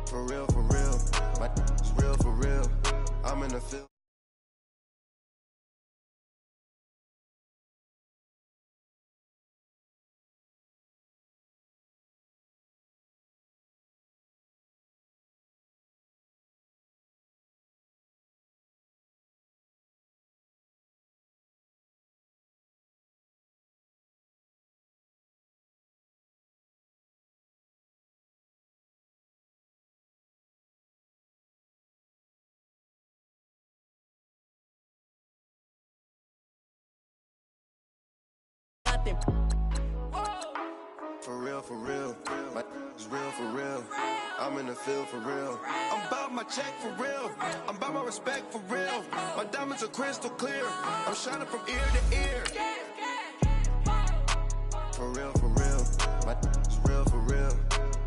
For real, for real. My is real, for real. I'm in the field. For real, for real. My is real, for real. I'm in the field, for real. I'm about my check, for real. I'm about my respect, for real. My diamonds are crystal clear. I'm shining from ear to ear. For real, for real. My is real, for real.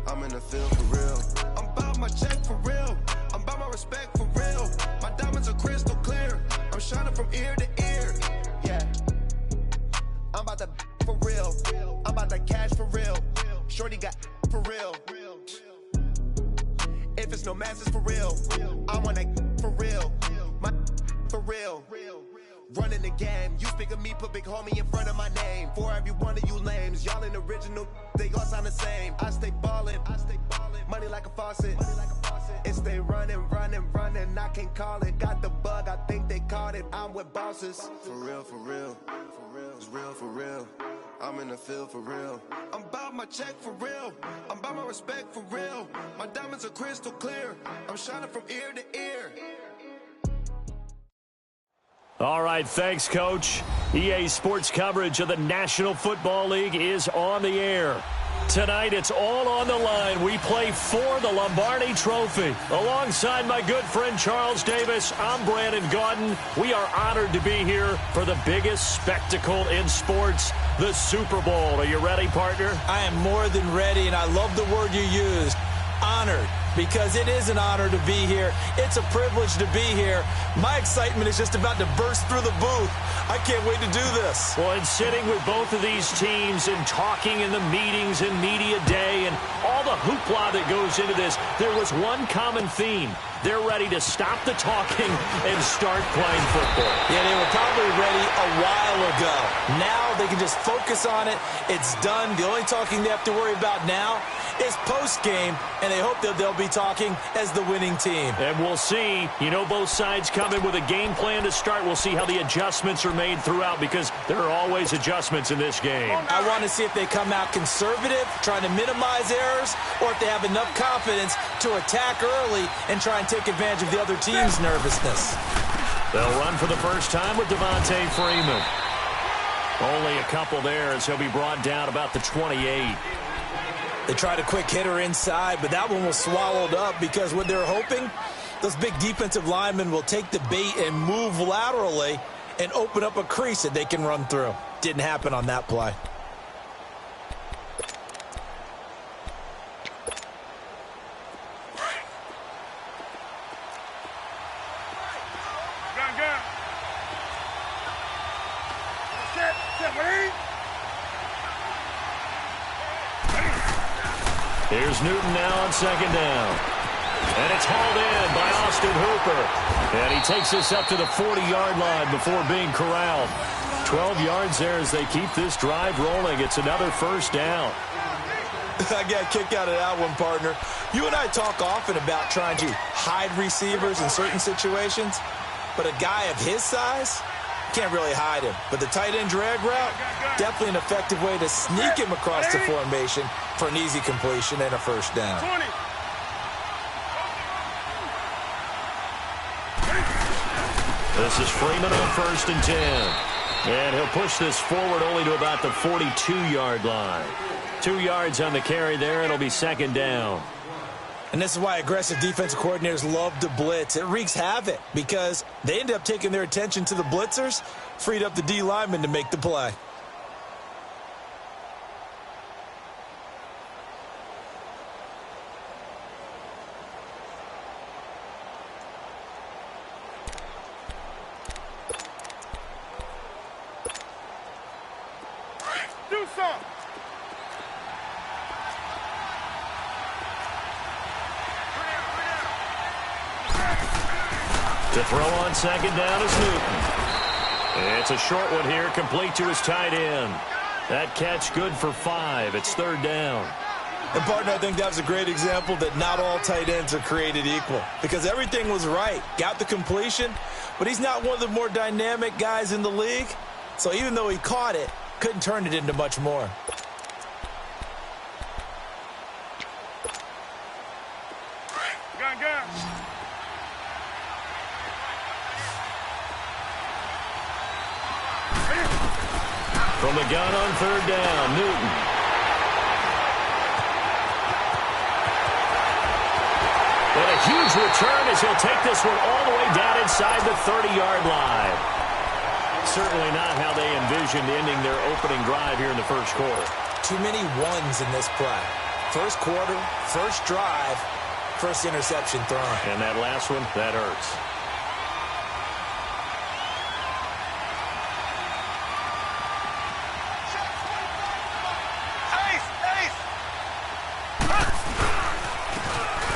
I'm in the field, for real. I'm about my check, for real. I'm about my respect, for real. My diamonds are crystal clear. I'm shining from ear to ear. Yeah. I'm about to for real. I'm about that cash for real. Shorty got for real. If it's no masses for real, I want that for real. My for real. Running the game. You speak of me, put big homie in front of my name. For every one of you lames, y'all ain't original. They all sound the same. I stay ballin'. Money like a faucet. It stay running. I can't call it. Got the bug, I think they caught it. I'm with bosses. For real, for real. It's real, for real. I'm in the field, for real. I'm about my check, for real. I'm about my respect, for real. My diamonds are crystal clear. I'm shining from ear to ear. All right, thanks, Coach. EA Sports coverage of the National Football League is on the air. Tonight, it's all on the line. We play for the Lombardi Trophy. Alongside my good friend Charles Davis, I'm Brandon Gaudin. We are honored to be here for the biggest spectacle in sports, the Super Bowl. Are you ready, partner? I am more than ready, and I love the word you used, honored, because it is an honor to be here. It's a privilege to be here. My excitement is just about to burst through the booth. I can't wait to do this. Well, and sitting with both of these teams and talking in the meetings and media day and all the hoopla that goes into this, there was one common theme. They're ready to stop the talking and start playing football. Yeah, they were probably ready a while ago. Now they can just focus on it. It's done. The only talking they have to worry about now is post-game, and they hope that they'll be talking as the winning team. And we'll see. You know, both sides come in with a game plan to start. We'll see how the adjustments are made throughout, because there are always adjustments in this game. I want to see if they come out conservative, trying to minimize errors, or if they have enough confidence to attack early and try and take advantage of the other team's nervousness. They'll run for the first time with Devontae Freeman. Only a couple there as he'll be brought down about the 28. They tried a quick hitter inside, but that one was swallowed up because what they're hoping, those big defensive linemen will take the bait and move laterally and open up a crease that they can run through. Didn't happen on that play. Here's Newton now on second down. And it's hauled in by Austin Hooper. And he takes this up to the 40-yard line before being corralled. 12 yards there as they keep this drive rolling. It's another first down. I got a kick out of that one, partner. You and I talk often about trying to hide receivers in certain situations, but a guy of his size can't really hide him. But the tight end drag route, definitely an effective way to sneak him across the formation for an easy completion and a first down. This is Freeman on 1st and 10. And he'll push this forward only to about the 42-yard line. 2 yards on the carry there. It'll be second down. And this is why aggressive defensive coordinators love to blitz. It wreaks havoc because they end up taking their attention to the blitzers, freed up the D lineman to make the play. Do something. To throw on second down is Newton. It's a short one here, complete to his tight end. That catch good for 5. It's third down. And, partner, I think that was a great example that not all tight ends are created equal, because everything was right. Got the completion, but he's not one of the more dynamic guys in the league. So even though he caught it, couldn't turn it into much more. From the gun on third down, Newton. And a huge return as he'll take this one all the way down inside the 30-yard line. Certainly not how they envisioned ending their opening drive here in the first quarter. Too many ones in this play. First quarter, first drive, first interception thrown. And that last one, that hurts.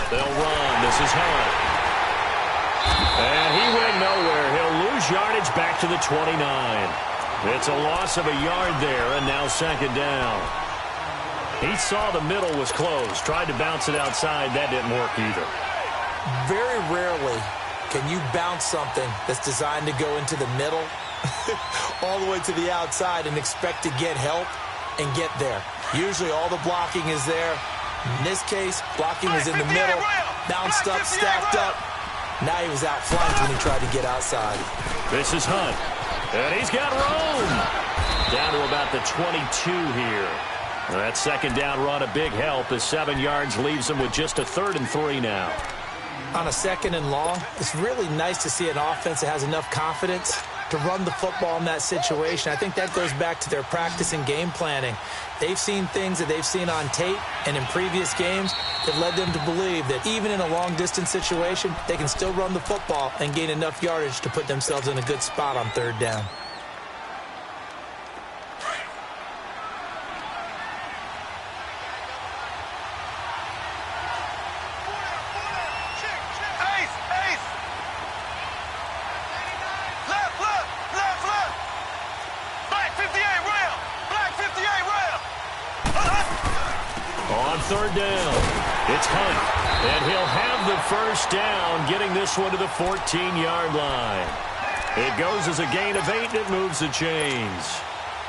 They'll run. This is Hunt. And he went nowhere. He'll lose yardage back to the 29. It's a loss of a yard there, and now second down. He saw the middle was closed. Tried to bounce it outside. That didn't work either. Very rarely can you bounce something that's designed to go into the middle all the way to the outside and expect to get help and get there. Usually all the blocking is there. In this case, blocking was in the middle, bounced up, stacked up. Now he was out flanked when he tried to get outside. This is Hunt. And he's got room. Down to about the 22 here. That second down run, a big help as 7 yards leaves him with just a 3rd and 3 now. On a 2nd and long, it's really nice to see an offense that has enough confidence to run the football in that situation. I think that goes back to their practice and game planning. They've seen things that they've seen on tape and in previous games that led them to believe that even in a long-distance situation, they can still run the football and gain enough yardage to put themselves in a good spot on 3rd down. Third down. It's Hunt. And he'll have the first down, getting this one to the 14-yard line. It goes as a gain of 8, and it moves the chains.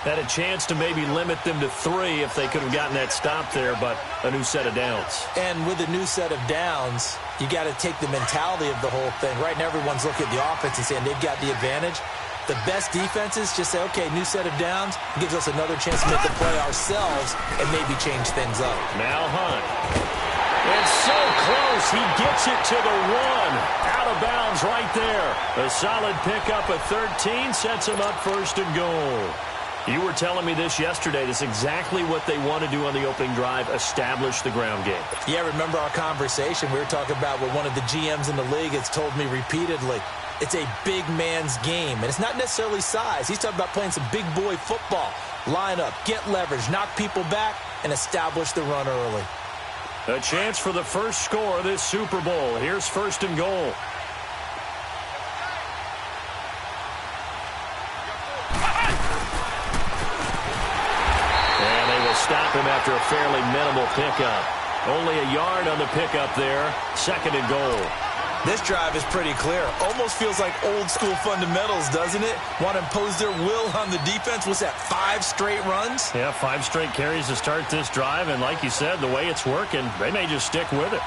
Had a chance to maybe limit them to 3 if they could have gotten that stop there, but a new set of downs. And with a new set of downs, you got to take the mentality of the whole thing. Right now, everyone's looking at the offense and saying they've got the advantage. The best defenses just say, okay, new set of downs, gives us another chance to make the play ourselves and maybe change things up. Now Hunt. It's so close. He gets it to the 1. Out of bounds right there. A solid pickup of 13 sets him up 1st and goal. You were telling me this yesterday. This is exactly what they want to do on the opening drive, establish the ground game. Yeah, remember our conversation? We were talking about what one of the GMs in the league has told me repeatedly. It's a big man's game, and it's not necessarily size. He's talking about playing some big boy football. Line up, get leverage, knock people back, and establish the run early. A chance for the first score of this Super Bowl. Here's 1st and goal. And they will stop him after a fairly minimal pickup. Only a yard on the pickup there. 2nd and goal. This drive is pretty clear. Almost feels like old school fundamentals, doesn't it? Want to impose their will on the defense. What's that, 5 straight runs? Yeah, 5 straight carries to start this drive. And like you said, the way it's working, they may just stick with it.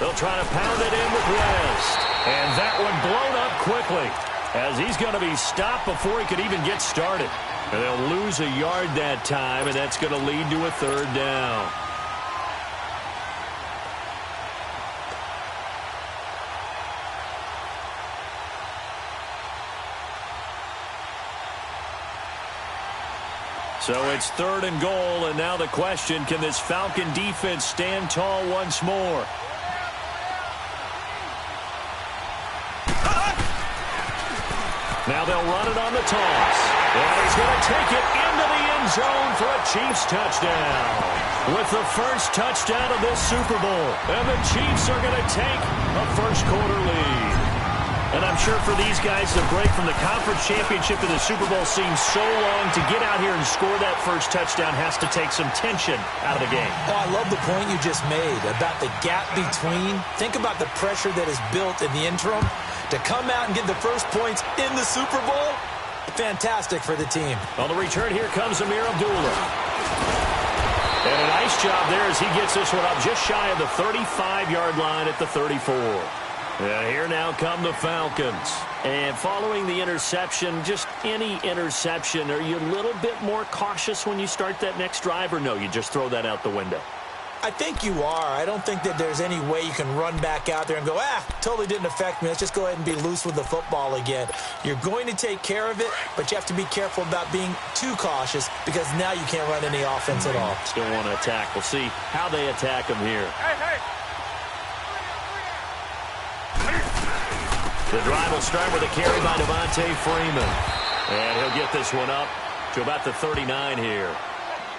They'll try to pound it in with West. And that one blown up quickly as he's going to be stopped before he could even get started. And they'll lose a yard that time, and that's going to lead to a 3rd down. So it's 3rd and goal, and now the question, can this Falcon defense stand tall once more? Now they'll run it on the toss. And he's going to take it into the end end zone for a Chiefs touchdown. With the first touchdown of this Super Bowl, and the Chiefs are going to take a first-quarter lead. And I'm sure for these guys, the break from the conference championship to the Super Bowl seems so long. To get out here and score that first touchdown has to take some tension out of the game. Oh, I love the point you just made about the gap between. Think about the pressure that is built in the interim. To come out and get the first points in the Super Bowl, fantastic for the team. On the return, here comes Amir Abdullah. And a nice job there as he gets this one up just shy of the 35-yard line at the 34. And here now come the Falcons. And following the interception, just any interception, are you a little bit more cautious when you start that next drive, or no, you just throw that out the window? I think you are. I don't think that there's any way you can run back out there and go, totally didn't affect me. Let's just go ahead and be loose with the football again. You're going to take care of it, but you have to be careful about being too cautious because now you can't run any offense at all. Still want to attack. We'll see how they attack them here. The drive will start with a carry by Devontae Freeman. And he'll get this one up to about the 39 here.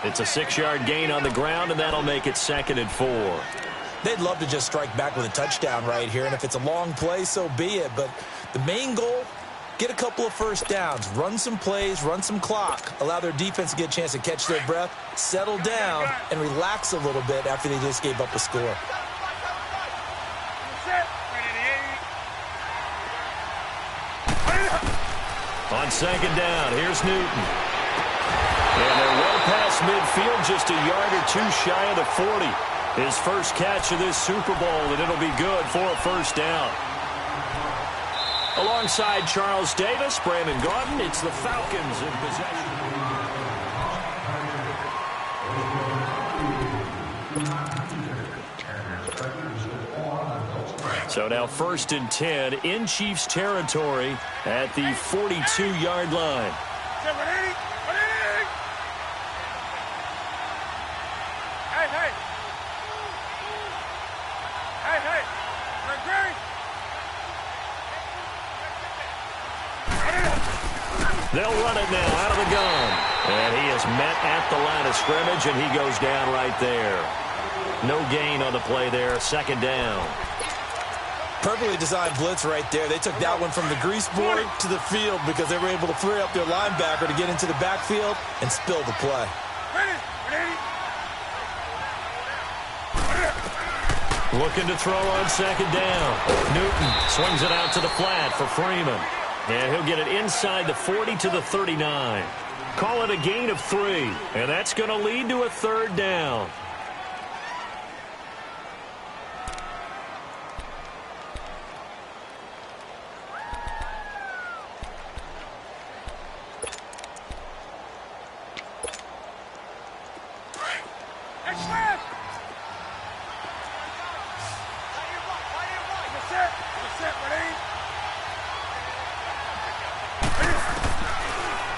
It's a 6-yard gain on the ground, and that'll make it 2nd and 4. They'd love to just strike back with a touchdown right here, and if it's a long play, so be it. But the main goal, get a couple of first downs, run some plays, run some clock, allow their defense to get a chance to catch their breath, settle down, and relax a little bit after they just gave up a score. On 2nd down, here's Newton. And they're well past midfield, just a yard or two shy of the 40. His first catch of this Super Bowl, and it'll be good for a first down. Alongside Charles Davis, Brandon Gaudin, it's the Falcons in possession. So now 1st and 10 in Chiefs territory at the 42-yard line. They'll run it now out of the gun. And he is met at the line of scrimmage, and he goes down right there. No gain on the play there, 2nd down. Perfectly designed blitz right there. They took that one from the grease board to the field because they were able to free up their linebacker to get into the backfield and spill the play. Looking to throw on 2nd down. Newton swings it out to the flat for Freeman. And he'll get it inside the 40 to the 39. Call it a gain of 3. And that's going to lead to a 3rd down.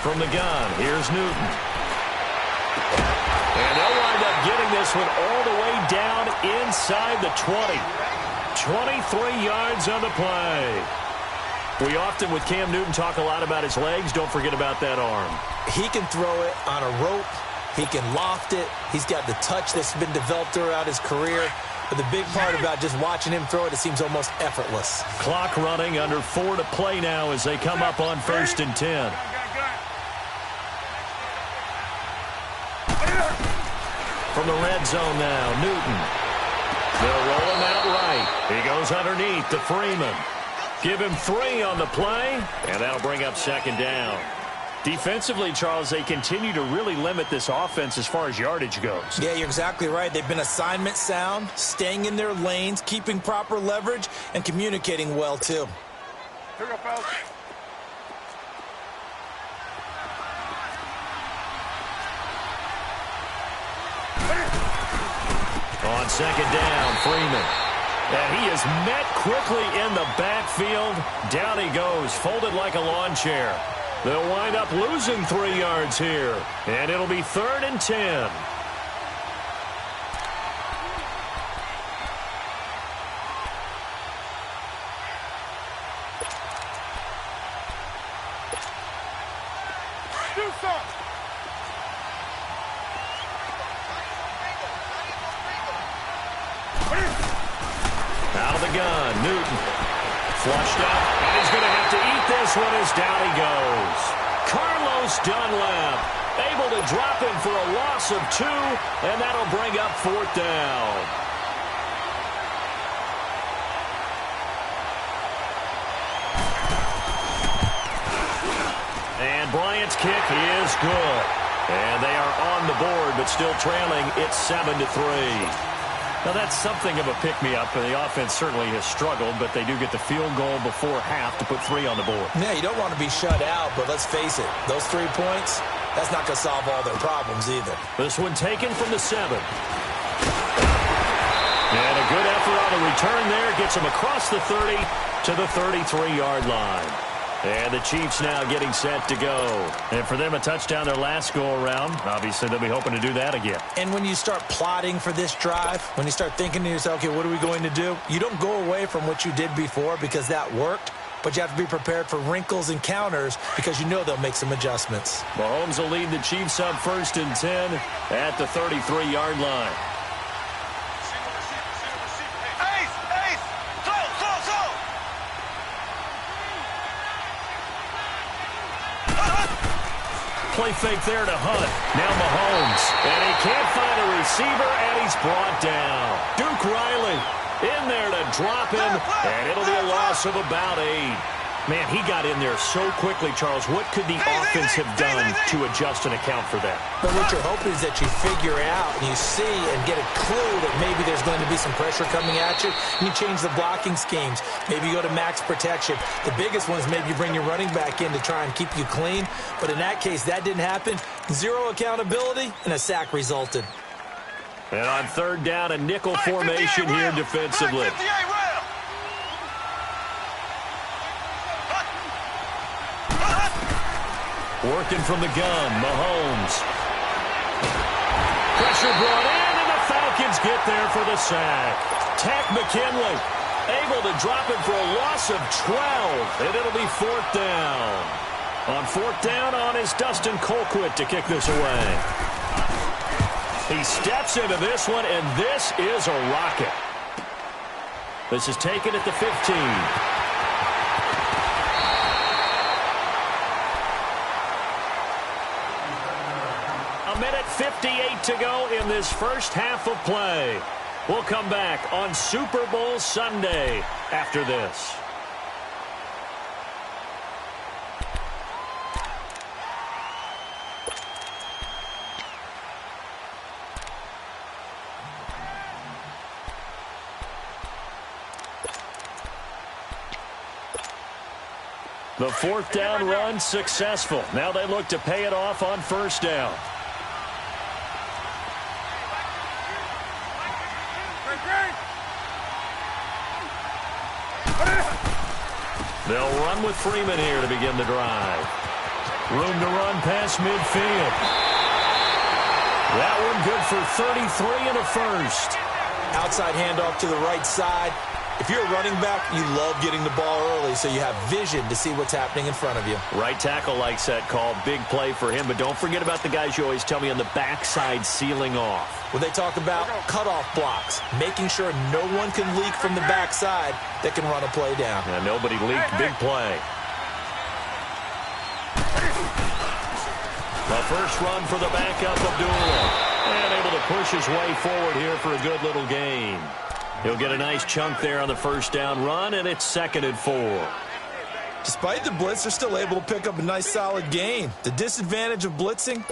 From the gun, here's Newton. And they'll wind up getting this one all the way down inside the 20. 23 yards on the play. We often, with Cam Newton, talk a lot about his legs. Don't forget about that arm. He can throw it on a rope. He can loft it. He's got the touch that's been developed throughout his career. But the big part about just watching him throw it seems almost effortless. Clock running, under 4 to play now as they come up on 1st and 10. From the red zone now, Newton. They'll roll him out right. He goes underneath to Freeman. Give him 3 on the play, and that'll bring up 2nd down. Defensively, Charles, they continue to really limit this offense as far as yardage goes. Yeah, you're exactly right. They've been assignment sound, staying in their lanes, keeping proper leverage, and communicating well, too. Here we go, fellas. On 2nd down, Freeman. And he is met quickly in the backfield. Down he goes, folded like a lawn chair. They'll wind up losing 3 yards here. And it'll be 3rd and 10. Do something. the gun. Newton. Flushed up, and he's going to have to eat this one as down he goes. Carlos Dunlap able to drop him for a loss of 2, and that'll bring up 4th down. And Bryant's kick is good. And they are on the board, but still trailing. It's 7-3. Now, that's something of a pick-me-up, and the offense certainly has struggled, but they do get the field goal before half to put 3 on the board. Yeah, you don't want to be shut out, but let's face it, those 3 points, that's not going to solve all their problems either. This one taken from the 7. And a good effort on the return there gets them across the 30 to the 33-yard line. And the Chiefs now getting set to go. And for them, a touchdown their last go-around. Obviously, they'll be hoping to do that again. And when you start plotting for this drive, when you start thinking to yourself, okay, what are we going to do? You don't go away from what you did before because that worked, but you have to be prepared for wrinkles and counters because you know they'll make some adjustments. Mahomes will lead the Chiefs up 1st and 10 at the 33-yard line. Play fake there to Hunt. Now Mahomes. And he can't find a receiver, and he's brought down. Duke Riley in there to drop him, and it'll be a loss of about 8. Man, he got in there so quickly, Charles. What could the offense have done to adjust and account for that? But what you're hoping is that you figure out and you see and get a clue that maybe there's going to be some pressure coming at you. You change the blocking schemes. Maybe you go to max protection. The biggest one is maybe you bring your running back in to try and keep you clean. But in that case, that didn't happen. 0 accountability, and a sack resulted. And on 3rd down, a nickel formation here defensively. Working from the gun, Mahomes. Pressure brought in, and the Falcons get there for the sack. Tack McKinley able to drop him for a loss of 12, and it'll be 4th down. On 4th down on is Dustin Colquitt to kick this away. He steps into this one, and this is a rocket. This is taken at the 15. A minute 58 to go in this first half of play. We'll come back on Super Bowl Sunday after this. The 4th down run successful. Now they look to pay it off on 1st down. They'll run with Freeman here to begin the drive. Room to run past midfield. That one good for 33 and a 1st. Outside handoff to the right side. If you're a running back, you love getting the ball early so you have vision to see what's happening in front of you. Right tackle likes that call. Big play for him, but don't forget about the guys you always tell me on the backside sealing off. Well, they talk about cutoff blocks, making sure no one can leak from the backside that can run a play down. And nobody leaked. Big play. The first run for the backup, Abdullah. And able to push his way forward here for a good little gain. He'll get a nice chunk there on the 1st down run, and it's 2nd and 4. Despite the blitz, they're still able to pick up a nice solid gain. The disadvantage of blitzing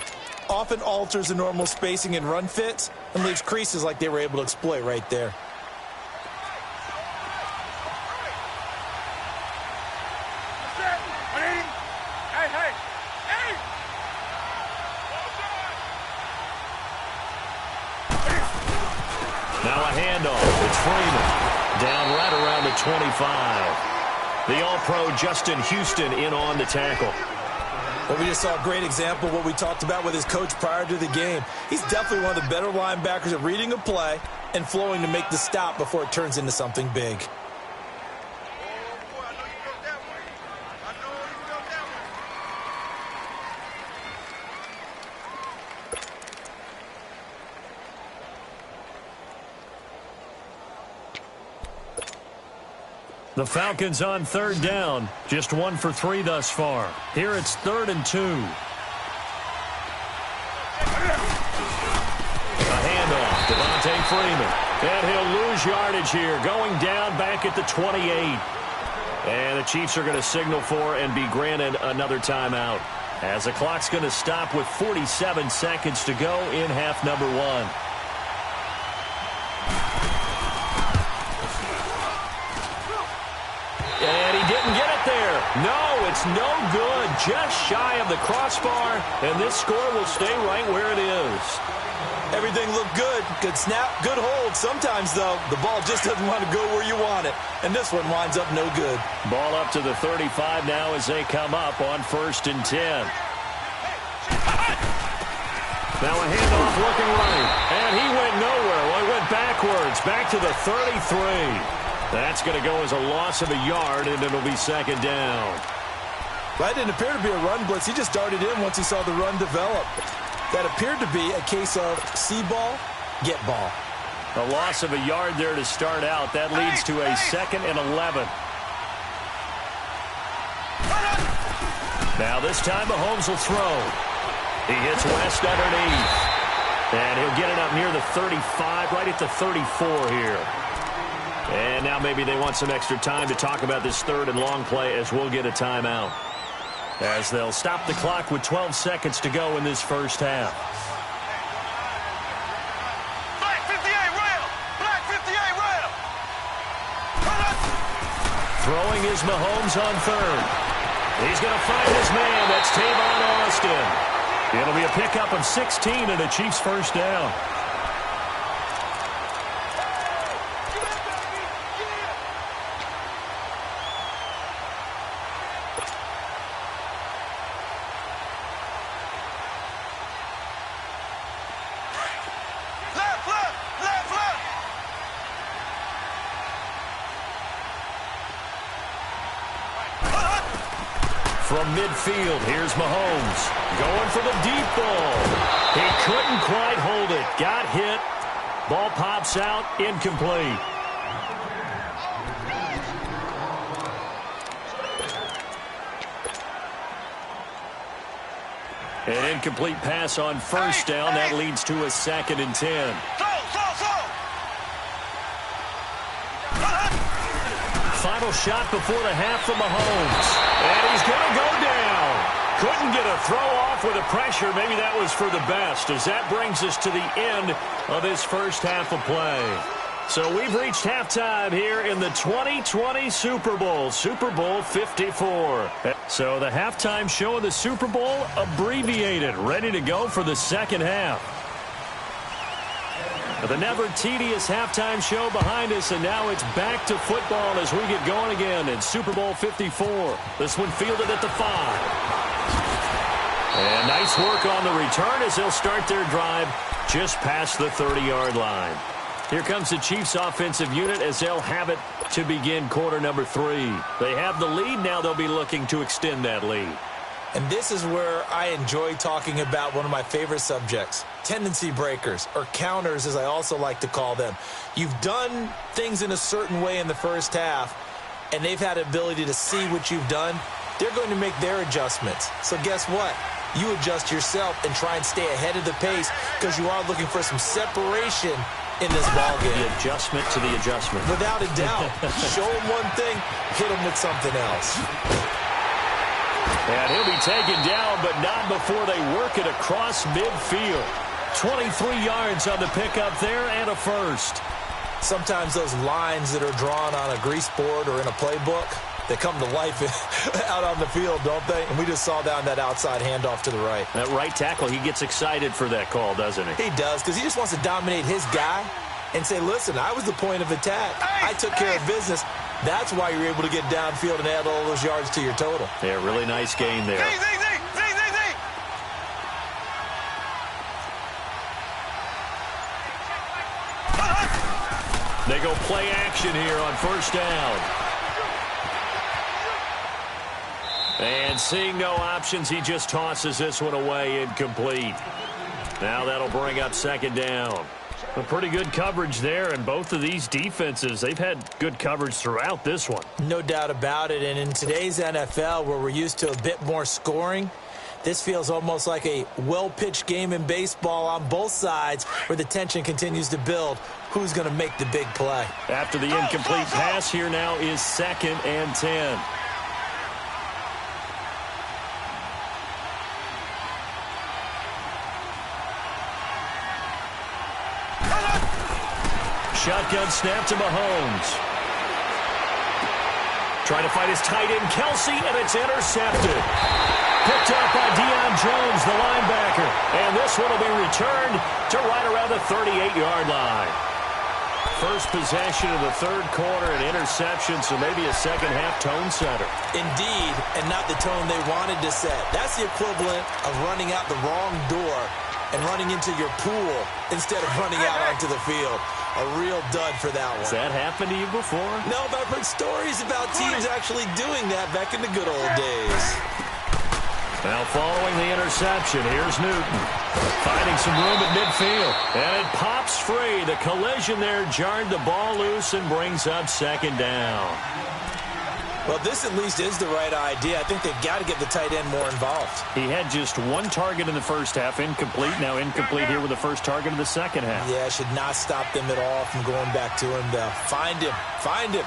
often alters the normal spacing and run fits and leaves creases like they were able to exploit right there. Now a handoff. It's Freeman. Down right around the 25. The All-Pro Justin Houston in on the tackle. Well, we just saw a great example of what we talked about with his coach prior to the game. He's definitely one of the better linebackers at reading a play and flowing to make the stop before it turns into something big. The Falcons on third down. Just 1 for 3 thus far. Here it's 3rd and 2. A handoff. Devontae Freeman. And he'll lose yardage here. Going down back at the 28. And the Chiefs are going to signal for and be granted another timeout, as the clock's going to stop with 47 seconds to go in half number 1. And he didn't get it there. No, it's no good. Just shy of the crossbar, and this score will stay right where it is. Everything looked good. Good snap, good hold. Sometimes, though, the ball just doesn't want to go where you want it. And this one winds up no good. Ball up to the 35 now as they come up on 1st and 10. Now a handoff looking right. And he went nowhere. Well, he went backwards. Back to the 33. That's going to go as a loss of a yard, and it'll be 2nd down. That didn't appear to be a run blitz. He just darted in once he saw the run develop. That appeared to be a case of see ball, get ball. A loss of a yard there to start out. That leads to a 2nd and 11. Now this time Mahomes will throw. He hits West underneath. And he'll get it up near the 35, right at the 34 here. And now maybe they want some extra time to talk about this 3rd and long play, as we'll get a timeout, as they'll stop the clock with 12 seconds to go in this first half. Black 58 rail! Black 58 rail! Throwing is Mahomes on 3rd. He's going to find his man. That's Tavon Austin. It'll be a pickup of 16 and a Chiefs first down. From midfield, here's Mahomes. Going for the deep ball. He couldn't quite hold it. Got hit. Ball pops out. Incomplete. An incomplete pass on 1st down. That leads to a 2nd and 10. Final shot before the half from Mahomes. And he's going to go down. Couldn't get a throw off with the pressure. Maybe that was for the best, as that brings us to the end of this first half of play. So we've reached halftime here in the 2020 Super Bowl, Super Bowl 54. So the halftime show of the Super Bowl abbreviated, ready to go for the second half. The never-tedious halftime show behind us, and now it's back to football as we get going again in Super Bowl 54. This one fielded at the 5. And nice work on the return as they'll start their drive just past the 30-yard line. Here comes the Chiefs offensive unit as they'll have it to begin quarter number 3. They have the lead. Now they'll be looking to extend that lead. And this is where I enjoy talking about one of my favorite subjects, tendency breakers, or counters as I also like to call them. You've done things in a certain way in the first half, and they've had the ability to see what you've done. They're going to make their adjustments. So guess what? You adjust yourself and try and stay ahead of the pace, because you are looking for some separation in this ballgame. The adjustment to the adjustment. Without a doubt. Show them one thing, hit them with something else. And he'll be taken down, but not before they work it across midfield. 23 yards on the pickup there and a first. Sometimes those lines that are drawn on a grease board or in a playbook, they come to life out on the field, don't they? And we just saw down that outside handoff to the right. That right tackle, he gets excited for that call, doesn't he? He does, because he just wants to dominate his guy and say, listen, I was the point of attack. I took care of business. That's why you're able to get downfield and add all those yards to your total. Yeah, really nice game there. They go play action here on first down. And seeing no options, he just tosses this one away incomplete. Now that'll bring up second down. A pretty good coverage there, and both of these defenses, they've had good coverage throughout this one. No doubt about it, and in today's NFL, where we're used to a bit more scoring, this feels almost like a well-pitched game in baseball on both sides where the tension continues to build. Who's going to make the big play? After the incomplete pass, here now is 2nd and 10. Shotgun snap to Mahomes. Trying to find his tight end, Kelsey, and it's intercepted. Picked up by Deion Jones, the linebacker. And this one will be returned to right around the 38-yard line. First possession of the third quarter, an interception, so maybe a second-half tone setter. Indeed, and not the tone they wanted to set. That's the equivalent of running out the wrong door and running into your pool instead of running out onto the field. A real dud for that one. Has that happened to you before? No, but I've heard stories about teams actually doing that back in the good old days. Now following the interception, here's Newton. Finding some room at midfield. And it pops free. The collision there jarred the ball loose and brings up 2nd down. Well, this at least is the right idea. I think they've got to get the tight end more involved. He had just one target in the first half, incomplete. Now incomplete here with the first target of the second half. Yeah, should not stop them at all from going back to him, though. Find him. Find him.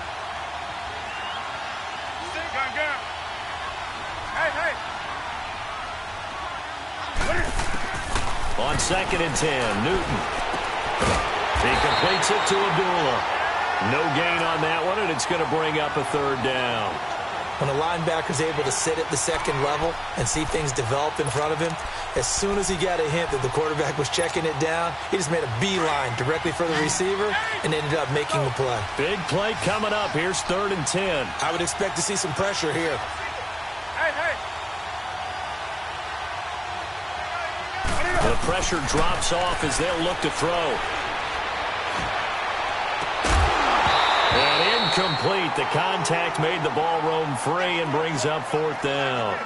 On 2nd and 10, Newton. He completes it to Abdullah. No gain on that one, and it's going to bring up a 3rd down. When a linebacker's able to sit at the second level and see things develop in front of him, as soon as he got a hint that the quarterback was checking it down, he just made a beeline directly for the receiver and ended up making the play. Big play coming up. Here's 3rd and 10. I would expect to see some pressure here. The pressure drops off as they'll look to throw. And incomplete. The contact made the ball roam free and brings up 4th down.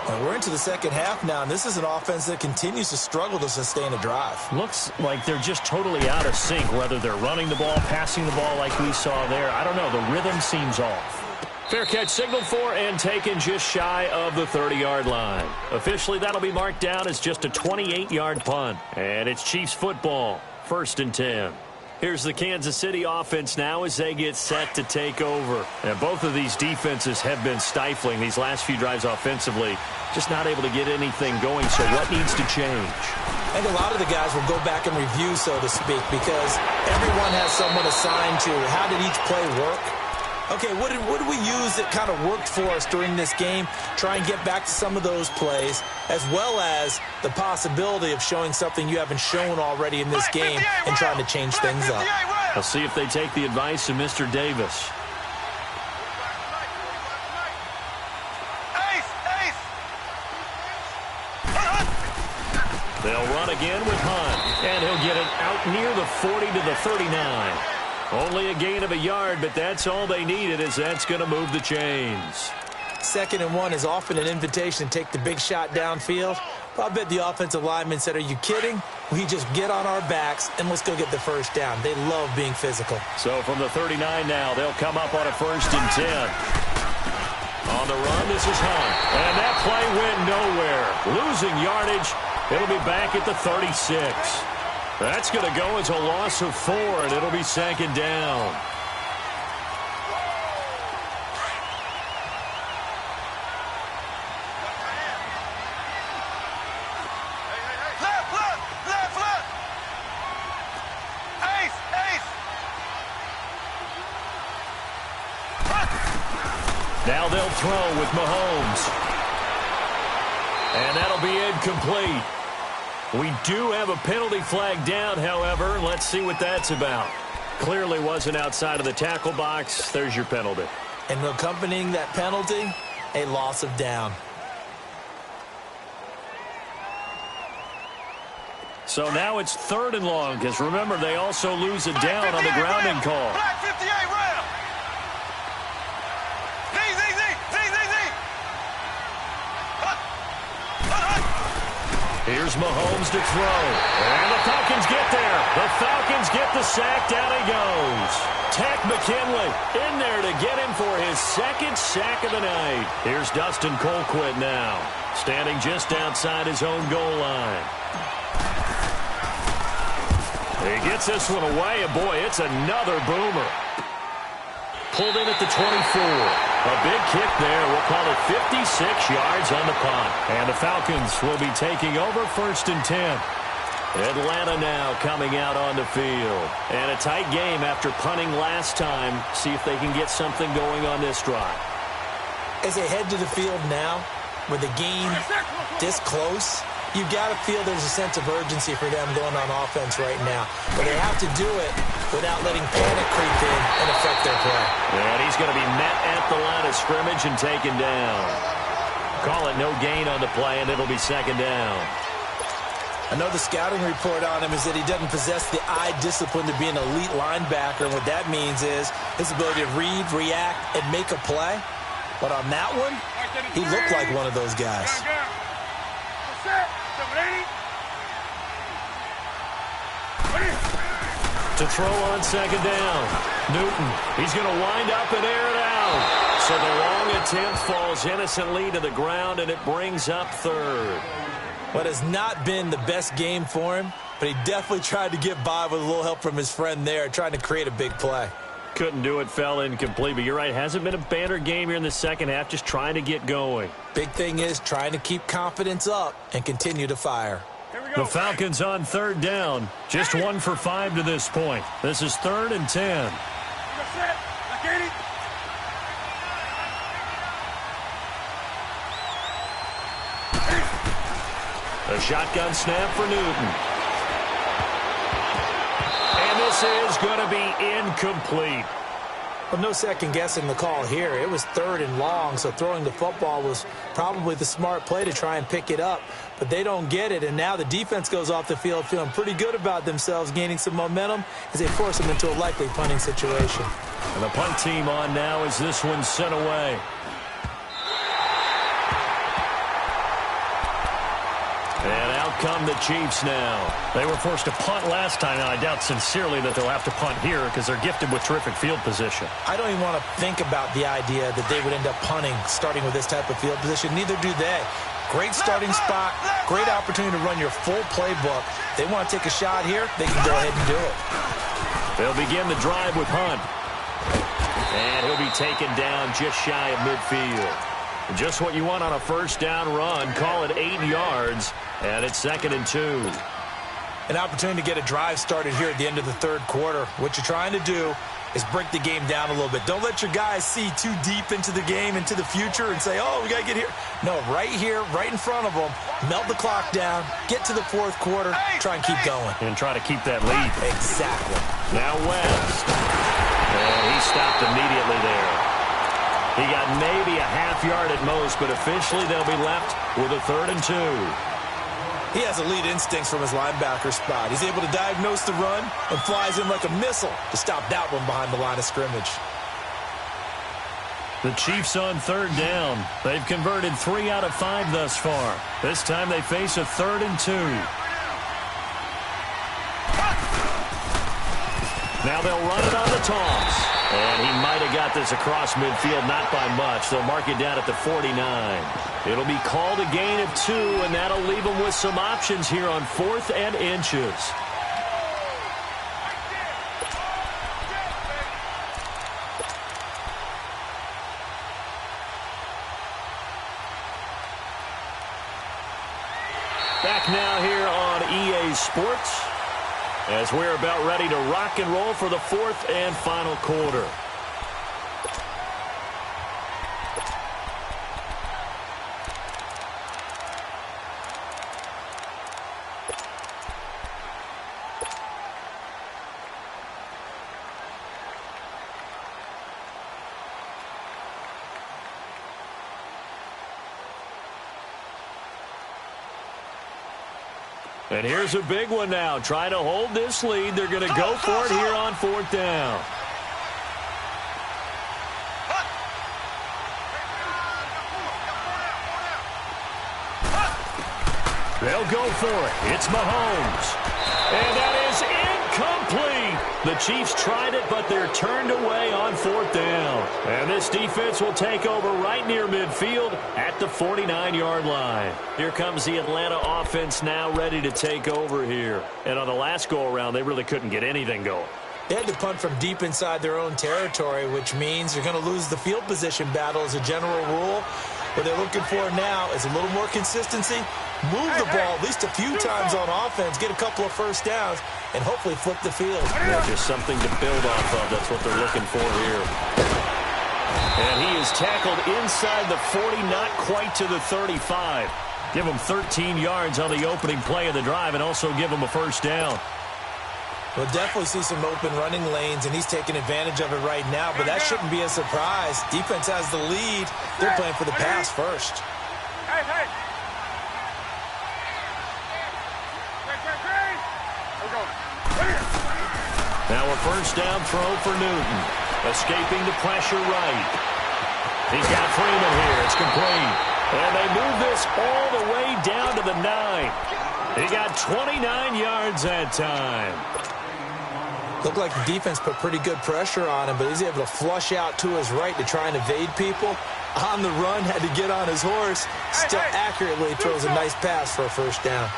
And we're into the second half now, and this is an offense that continues to struggle to sustain a drive. Looks like they're just totally out of sync, whether they're running the ball, passing the ball like we saw there. I don't know. The rhythm seems off. Fair catch signaled for and taken just shy of the 30-yard line. Officially, that'll be marked down as just a 28-yard punt. And it's Chiefs football, 1st and 10. Here's the Kansas City offense now as they get set to take over. And both of these defenses have been stifling these last few drives offensively. Just not able to get anything going, so what needs to change? I think a lot of the guys will go back and review, so to speak, because everyone has someone assigned to how did each play work. Okay, what did we use that kind of worked for us during this game? Try and get back to some of those plays, as well as the possibility of showing something you haven't shown already in this game and trying to change things up. I'll see if they take the advice of Mr. Davis. They'll run again with Hunt, and he'll get it out near the 40 to the 39. Only a gain of a yard, but that's all they needed, as that's going to move the chains. 2nd and 1 is often an invitation to take the big shot downfield. But I bet the offensive lineman said, are you kidding? We just get on our backs and let's go get the 1st down. They love being physical. So from the 39 now, they'll come up on a 1st and 10. On the run, this is Hunt. And that play went nowhere. Losing yardage. It'll be back at the 36. That's going to go as a loss of 4, and it'll be 2nd down. Left. Ace. Now they'll throw with Mahomes. And that'll be incomplete. We do have a penalty flag down, however. Let's see what that's about. Clearly wasn't outside of the tackle box. There's your penalty. And accompanying that penalty, a loss of down. So now it's 3rd and long, because remember, they also lose a down on the grounding call. Black 58 rail. Z. Here's Mahomes to throw. And the Falcons get there. sack, down he goes. Tech McKinley in there to get him for his second sack of the night. Here's Dustin Colquitt now, standing just outside his own goal line. He gets this one away, and boy, it's another boomer. Pulled in at the 24. A big kick there. We'll call it 56 yards on the punt. And the Falcons will be taking over 1st and 10. Atlanta now coming out on the field. And a tight game after punting last time. See if they can get something going on this drive. As they head to the field now, with the game this close, you've got to feel there's a sense of urgency for them going on offense right now. But they have to do it without letting panic creep in and affect their play. And he's going to be met at the line of scrimmage and taken down. Call it no gain on the play, and it'll be 2nd down. I know the scouting report on him is that he doesn't possess the eye discipline to be an elite linebacker. And what that means is his ability to read, react, and make a play. But on that one, he looked like one of those guys. To throw on 2nd down. Newton, he's going to wind up and air it out. So the long attempt falls innocently to the ground, and it brings up 3rd. What has not been the best game for him, but he definitely tried to get by with a little help from his friend there, trying to create a big play. Couldn't do it, fell incomplete, but you're right. Hasn't been a banner game here in the second half, just trying to get going. Big thing is trying to keep confidence up and continue to fire. The Falcons on 3rd down. Just 1 for 5 to this point. This is 3rd and 10. A shotgun snap for Newton. And this is going to be incomplete. Well, no second guessing the call here. It was 3rd and long, so throwing the football was probably the smart play to try and pick it up. But they don't get it, and now the defense goes off the field feeling pretty good about themselves, gaining some momentum as they force them into a likely punting situation. And the punt team on now as this one's sent away. And out come the Chiefs now. They were forced to punt last time, and I doubt sincerely that they'll have to punt here because they're gifted with terrific field position. I don't even want to think about the idea that they would end up punting starting with this type of field position. Neither do they. Great starting spot, great opportunity to run your full playbook. They want to take a shot here, they can go ahead and do it. They'll begin the drive with Hunt. And he'll be taken down just shy of midfield. Just what you want on a 1st down run. Call it 8 yards, and it's 2nd and 2. An opportunity to get a drive started here at the end of the 3rd quarter. What you're trying to do is break the game down a little bit. Don't let your guys see too deep into the game, into the future, and say, oh, we got to get here. No, right here, right in front of them, melt the clock down, get to the 4th quarter, try and keep going. And try to keep that lead. Exactly. Now West. And he stopped immediately there. He got maybe a half yard at most, but officially they'll be left with a 3rd and 2. He has elite instincts from his linebacker spot. He's able to diagnose the run and flies in like a missile to stop that one behind the line of scrimmage. The Chiefs on 3rd down. They've converted 3 out of 5 thus far. This time they face a 3rd and 2. Now they'll run it on the toss. And he might have got this across midfield, not by much. They'll mark it down at the 49. It'll be called a gain of 2, and that'll leave them with some options here on 4th and inches. Back now here on EA Sports, as we're about ready to rock and roll for the 4th and final quarter. And here's a big one now. Trying to hold this lead. They're going to go for it here on 4th down. They'll go for it. It's Mahomes. And that is incomplete. Chiefs tried it, but they're turned away on 4th down. And this defense will take over right near midfield at the 49-yard line. Here comes the Atlanta offense now ready to take over here. And on the last go-around, they really couldn't get anything going. They had to punt from deep inside their own territory, which means you're going to lose the field position battle as a general rule. What they're looking for now is a little more consistency, move the ball at least a few times on offense, get a couple of first downs, and hopefully flip the field. Yeah, just something to build off of. That's what they're looking for here. And he is tackled inside the 40, not quite to the 35. Give him 13 yards on the opening play of the drive and also give him a first down. We'll definitely see some open running lanes, and he's taking advantage of it right now, but that shouldn't be a surprise. Defense has the lead. They're playing for the pass first. Now a first down throw for Newton. Escaping the pressure right. He's got Freeman here. It's complete. And they move this all the way down to the 9. He got 29 yards that time. Looked like the defense put pretty good pressure on him, but he's able to flush out to his right to try and evade people. On the run, had to get on his horse. Still accurately throws a nice pass for a first down.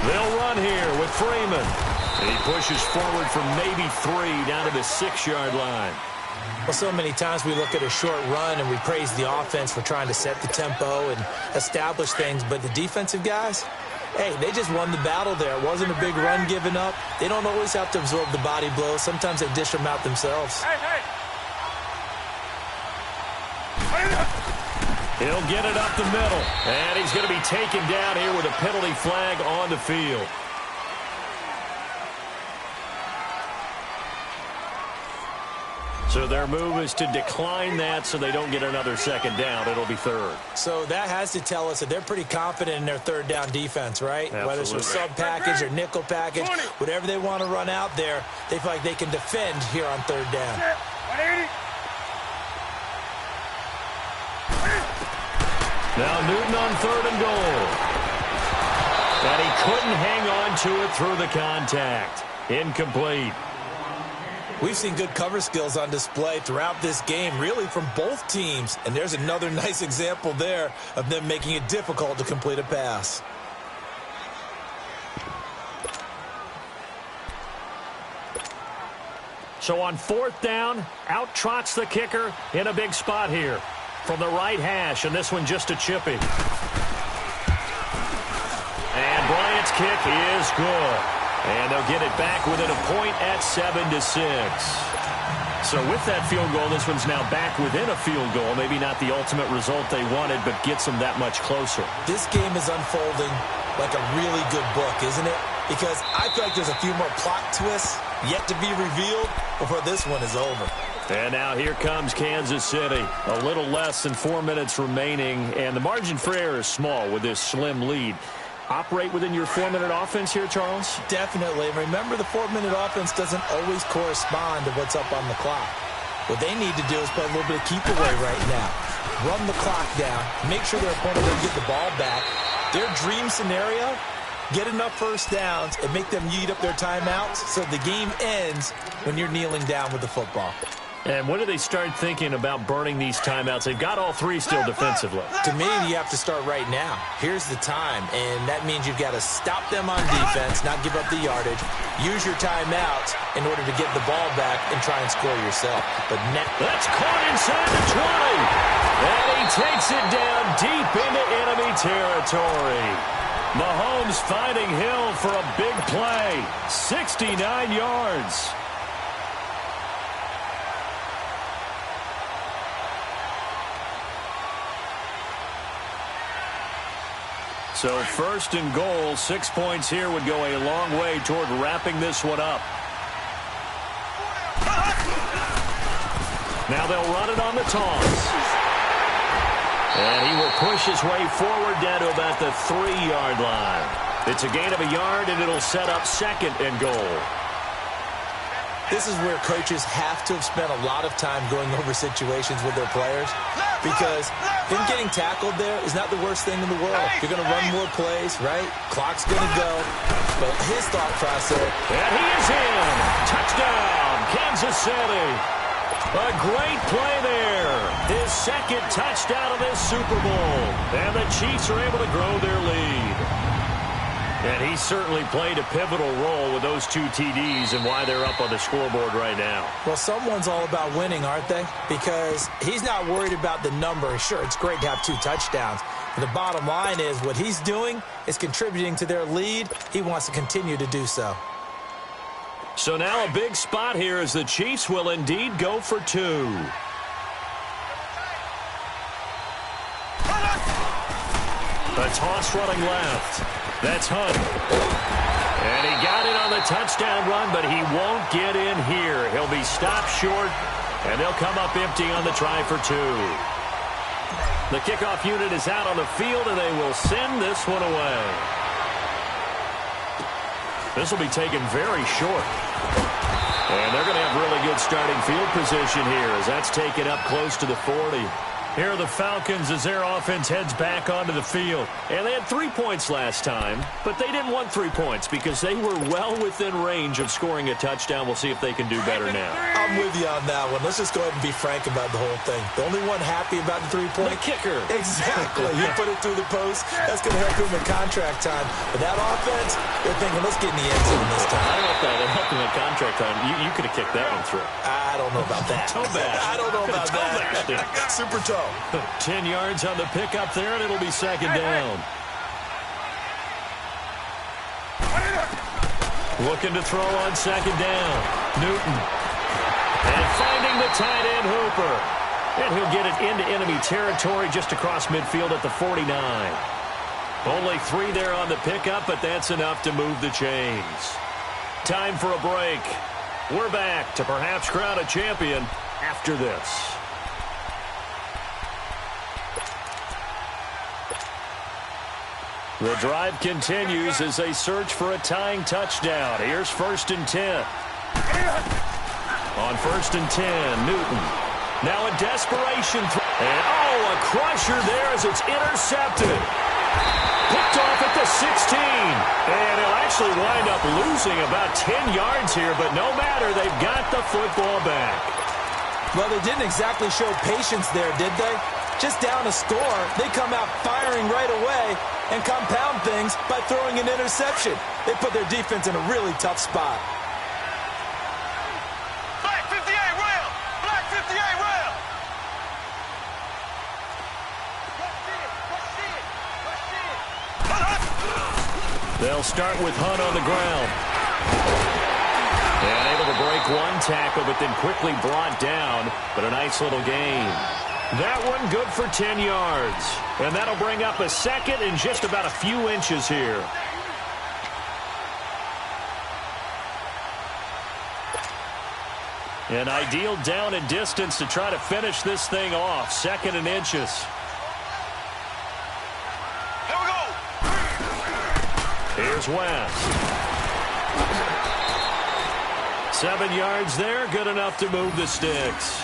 They'll run here with Freeman. And he pushes forward from maybe 3 down to the 6-yard line. Well, so many times we look at a short run and we praise the offense for trying to set the tempo and establish things, but the defensive guys, hey, they just won the battle there. It wasn't a big run given up. They don't always have to absorb the body blows. Sometimes they dish them out themselves. He'll get it up the middle. And he's going to be taken down here with a penalty flag on the field. So their move is to decline that so they don't get another second down. It'll be 3rd. So that has to tell us that they're pretty confident in their 3rd down defense, right? Absolutely. Whether it's a sub package or nickel package, whatever they want to run out there, they feel like they can defend here on 3rd down. Now Newton on 3rd and goal. And he couldn't hang on to it through the contact. Incomplete. We've seen good cover skills on display throughout this game, really from both teams. And there's another nice example there of them making it difficult to complete a pass. So on 4th down, out trots the kicker in a big spot here. From the right hash, and this one just a chippy. And Bryant's kick is good. And they'll get it back within a point at 7-6. So with that field goal, this one's now back within a field goal. Maybe not the ultimate result they wanted, but gets them that much closer. This game is unfolding like a really good book, isn't it? Because I feel like there's a few more plot twists yet to be revealed before this one is over. And now here comes Kansas City. A little less than 4 minutes remaining, and the margin for error is small with this slim lead. Operate within your 4-minute offense here, Charles? Definitely. Remember, the 4-minute offense doesn't always correspond to what's up on the clock. What they need to do is play a little bit of keep away right now. Run the clock down. Make sure their opponent doesn't get the ball back. Their dream scenario, get enough first downs and make them yeet up their timeouts so the game ends when you're kneeling down with the football. And when do they start thinking about burning these timeouts? They've got all 3 still defensively. To me, you have to start right now. Here's the time, and that means you've got to stop them on defense, not give up the yardage, use your timeouts in order to get the ball back and try and score yourself. But that's caught inside the 20. And he takes it down deep into enemy territory. Mahomes finding Hill for a big play. 69 yards. So 1st and goal, 6 points here would go a long way toward wrapping this one up. Now they'll run it on the toss. And he will push his way forward down to about the 3-yard line. It's a gain of a yard, and it'll set up 2nd and goal. this is where coaches have to have spent a lot of time going over situations with their players, because him getting tackled there is not the worst thing in the world. You're going to run more plays, right? Clock's going to go. But his thought process. And he is in. Touchdown, Kansas City. A great play there. His second touchdown of this Super Bowl. And the Chiefs are able to grow their lead. And he certainly played a pivotal role with those 2 TDs and why they're up on the scoreboard right now. Well, someone's all about winning, aren't they? Because he's not worried about the number. Sure, it's great to have 2 touchdowns. But the bottom line is what he's doing is contributing to their lead. He wants to continue to do so. So now a big spot here as the Chiefs will indeed go for 2. A toss running left. That's Hunt. And he got it on the touchdown run, but he won't get in here. He'll be stopped short, and they'll come up empty on the try for 2. The kickoff unit is out on the field, and they will send this one away. This will be taken very short. And they're going to have really good starting field position here as that's taken up close to the 40. Here are the Falcons as their offense heads back onto the field. And they had 3 points last time, but they didn't want 3 points because they were well within range of scoring a touchdown. We'll see if they can do better now. I'm with you on that one. Let's just go ahead and be frank about the whole thing. The only one happy about the 3-point. The kicker. Exactly. You put it through the post. That's going to help him in contract time. But that offense, they're thinking, let's get in the end zone this time. I don't know if that helped him in contract time. You could have kicked that one through. I don't know about that. Toe bash. I don't know about that. Super toe. 10 yards on the pickup there, and it'll be second down. Looking to throw on second down. Newton. And finding the tight end Hooper. And he'll get it into enemy territory just across midfield at the 49. Only 3 there on the pickup, but that's enough to move the chains. Time for a break. We're back to perhaps crown a champion after this. The drive continues as they search for a tying touchdown. Here's 1st and 10. On 1st and 10, Newton. Now a desperation throw. And, a crusher there as it's intercepted. Picked off at the 16. And he'll actually wind up losing about 10 yards here, but no matter, they've got the football back. Well, they didn't exactly show patience there, did they? Just down a score, they come out firing right away and compound things by throwing an interception. They put their defense in a really tough spot. Black 58 rail! Black 58 rail! They'll start with Hunt on the ground. And able to break one tackle, but then quickly brought down. But a nice little gain. That one good for 10 yards. And that'll bring up a second and just about a few inches here. An ideal down and distance to try to finish this thing off. 2nd and inches. Here we go! Here's West. 7 yards there, good enough to move the sticks.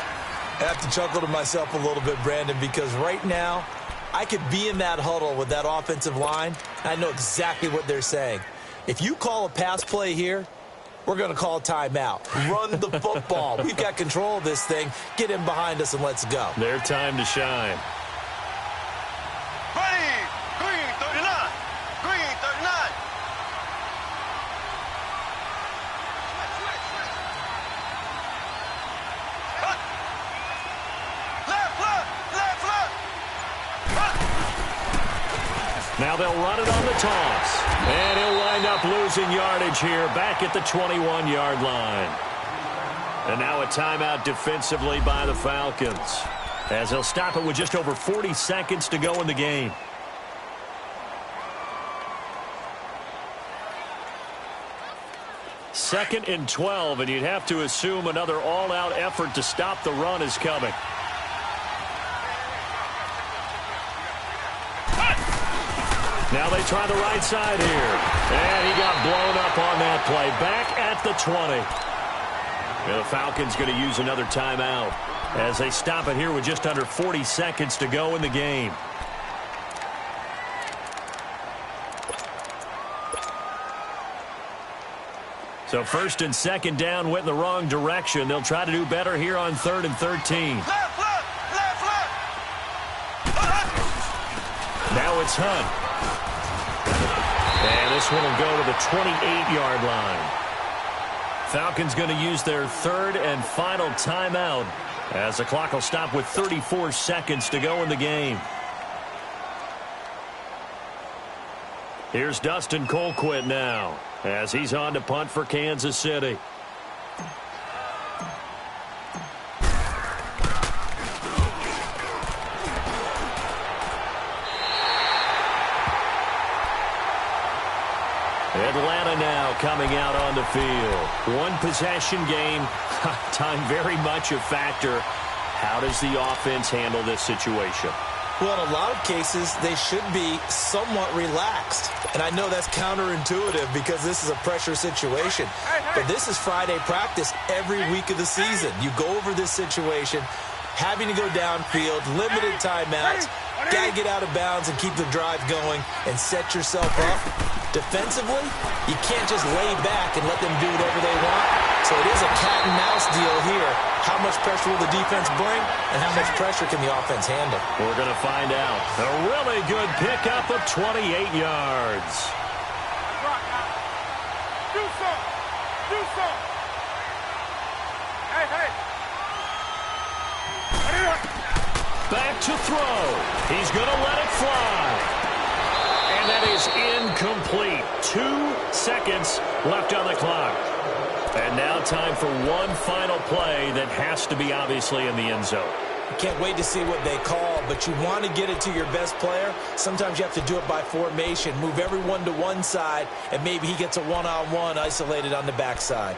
I have to chuckle to myself a little bit, Brandon, because right now I could be in that huddle with that offensive line. I know exactly what they're saying. If you call a pass play here, we're going to call a timeout. Run the football. We've got control of this thing. Get in behind us and let's go. Their time to shine. Ready! Green 39! Green 39! Now they'll run it on the toss. And he'll wind up losing yardage here back at the 21-yard line. And now a timeout defensively by the Falcons, as they'll stop it with just over 40 seconds to go in the game. Second and 12, and you'd have to assume another all-out effort to stop the run is coming. Now they try the right side here. And he got blown up on that play. Back at the 20. And the Falcons going to use another timeout as they stop it here with just under 40 seconds to go in the game. So first and second down went in the wrong direction. They'll try to do better here on 3rd and 13. Left. Now it's Hunt. And this one will go to the 28-yard line. Falcons going to use their 3rd and final timeout as the clock will stop with 34 seconds to go in the game. Here's Dustin Colquitt now as he's on to punt for Kansas City. Atlanta now coming out on the field. One possession game. Time very much a factor. How does the offense handle this situation? Well, in a lot of cases, they should be somewhat relaxed. And I know that's counterintuitive because this is a pressure situation. But this is Friday practice every week of the season. You go over this situation, having to go downfield, limited timeouts, got to get out of bounds and keep the drive going and set yourself up. Defensively, you can't just lay back and let them do whatever they want. So it is a cat and mouse deal here. How much pressure will the defense bring, and how much pressure can the offense handle? We're going to find out. A really good pickup of 28 yards. Do some. Hey. Back to throw. He's going to let it fly. And that is incomplete. 2 seconds left on the clock. And now time for one final play that has to be obviously in the end zone. Can't wait to see what they call, but you want to get it to your best player. Sometimes you have to do it by formation. Move everyone to one side, and maybe he gets a one-on-one isolated on the backside.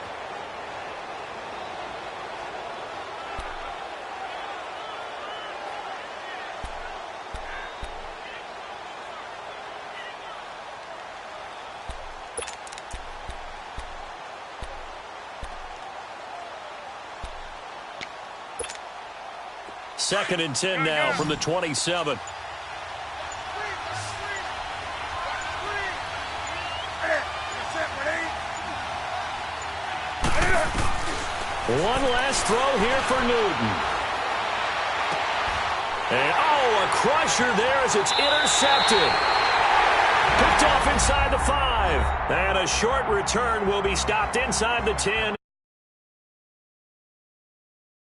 Second and 10 now from the 27. One last throw here for Newton. And, a crusher there as it's intercepted. Picked off inside the 5. And a short return will be stopped inside the 10